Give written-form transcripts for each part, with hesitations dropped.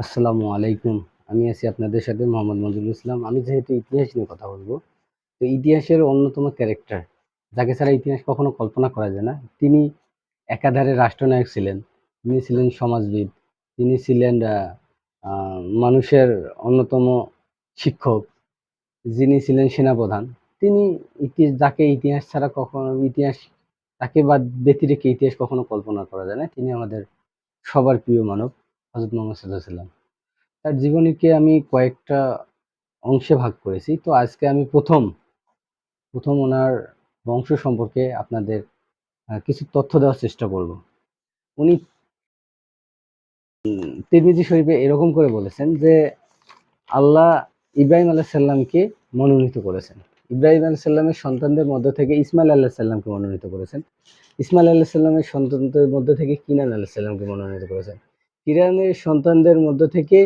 আসসালামু আলাইকুম। আমি আছি আপনাদের সাথে মোহাম্মদ মঞ্জুরুল ইসলাম। আমি যেহেতু ইতিহাস নিয়ে কথা বলব, তো ইতিহাসের অন্যতম ক্যারেক্টার, যাকে ছাড়া ইতিহাস কখনো কল্পনা করা যায় না। তিনি একাধারে রাষ্ট্রনায়ক ছিলেন, তিনি ছিলেন সমাজবিদ, তিনি ছিলেন আ মানুষের অন্যতম শিক্ষক, যিনি ছিলেন সেনাপ্রধান। তিনি যাকে ইতিহাস ছাড়া কখনো তাকে ব্যতি রেখে ইতিহাস কখনো কল্পনা করা যায় না। তিনি আমাদের সবার প্রিয় মানব হযরত মুহাম্মদ সাল্লাল্লাহু আলাইহি ওয়াসাল্লাম। তার জীবনীকে আমি কয়েকটা অংশে ভাগ করেছি। তো আজকে আমি ১ম উনার বংশ সম্পর্কে আপনাদের কিছু তথ্য দেওয়ার চেষ্টা করব। উনি তিরমিজি শরীফে এরকম করে বলেছেন যে, আল্লাহ ইব্রাহিম আলাইহিস সালামকে মনোনীত করেছেন। ইব্রাহিম আলাইহিস সালামের সন্তানদের মধ্য থেকে ইসমাইল আলাইহিস সালামকে মনোনীত করেছেন। ইসমাইল আলাইহিস সালামের সন্তানদের মধ্য থেকে কিনান আলাইহিস সালামকে মনোনীত করেছেন। কিরানের সন্তানদের মধ্য থেকে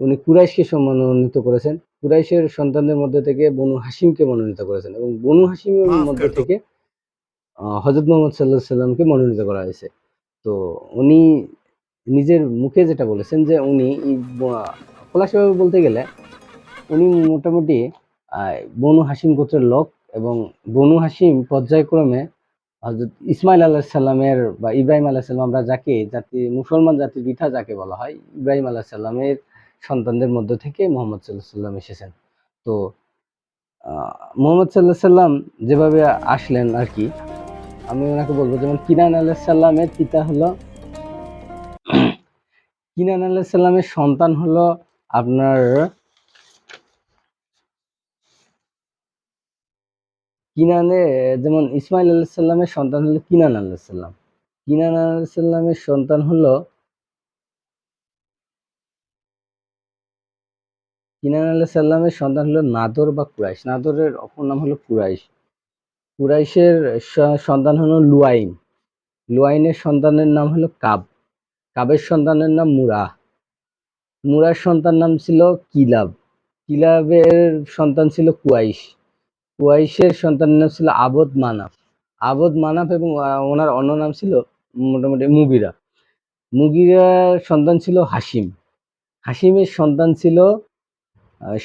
উনি কুরাইশকে মনোনীত করেছেন। কুরাইশের সন্তানদের মধ্য থেকে বনু হাশিমকে মনোনীত করেছেন এবং বনু হাশিমের माफ মধ্য कर दो। থেকে হযরত মুহাম্মদ সাল্লাল্লাহু আলাইহি সাল্লামকে মনোনীত করা হয়েছে। তো উনি নিজের মুখে যেটা বলেছেন যে উনি খোলাসাভাবে বলতে গেলে উনি মোটামুটি আ বনু হাশিম গোত্রের লোক এবং বনু হাশিম পর্যায়ক্রমে হযরত ইসমাইল আলাইহিস সালামের বা ইব্রাহিম আলাইহিস সালাম, আমরা যাকে মুসলমান জাতির পিতা যাকে বলা হয়, ইব্রাহিম আলাইহিস সালামের সন্তানদের মধ্য থেকে মুহাম্মদ সাল্লাল্লাহু আলাইহি সাল্লাম এসেছেন। তো আ মুহাম্মদ সাল্লাল্লাহু আলাইহি সাল্লাম যেভাবে আসলেন আরকি, আমি উনাকে বলব, যেমন কিনান আলাইহিস সালামের পিতা হলো কিনান আলাইহিস সালামের সন্তান হলো আপনার কিনানে, যেমন ইসমাইল আলাইহিস সালামের সন্তান হলো কিনান আলাইহিস সালাম। কিনান আলাইহিস সালামের সন্তান হলো কিনান আলাইহিস সালামের সন্তান হলো নাদর বা কুরাইশ। নাদরের অপর নাম হলো কুরাইশ। কুরাইশের সন্তান হলো লুয়াইন। লুয়াইনের সন্তানের নাম হলো কাব। কাবের সন্তানের নাম মুরাহ। মুরার সন্তান নাম ছিল কিলাব। কিলাবের সন্তান ছিল কুয়াইশ। কুয়াইশের সন্তানের নাম ছিল আবদ মানাফ। আবদ মানাফ এবং ওনার অন্য নাম ছিল মোটামুটি মুগিরা। মুগিরার সন্তান ছিল হাসিম। হাসিমের সন্তান ছিল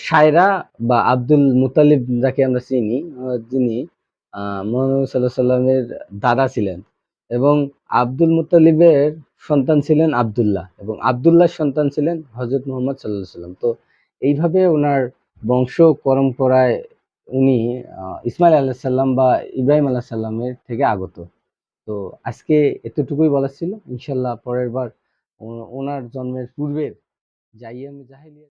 সায়রা বা আব্দুল মুত্তালিব, যাকে আমরা চিনি, যিনি মুহাম্মদ সাল্লাল্লাহু আলাইহি সাল্লামের দাদা ছিলেন এবং আব্দুল মুত্তালিবের সন্তান ছিলেন আব্দুল্লাহ এবং আব্দুল্লাহর সন্তান ছিলেন হযরত মুহাম্মদ সাল্লাল্লাহু আলাইহি সাল্লাম। তো এইভাবে উনার বংশ পরম্পরায় উনি ইসমাইল আলাইহিস সালাম বা ইব্রাহিম আলাইহিস সালামের থেকে আগত। তো আজকে এতটুকুই বলার ছিল। ইনশাআল্লাহ পরের বার ওনার জন্মের পূর্বের জাইয়াম জাহেলিয়া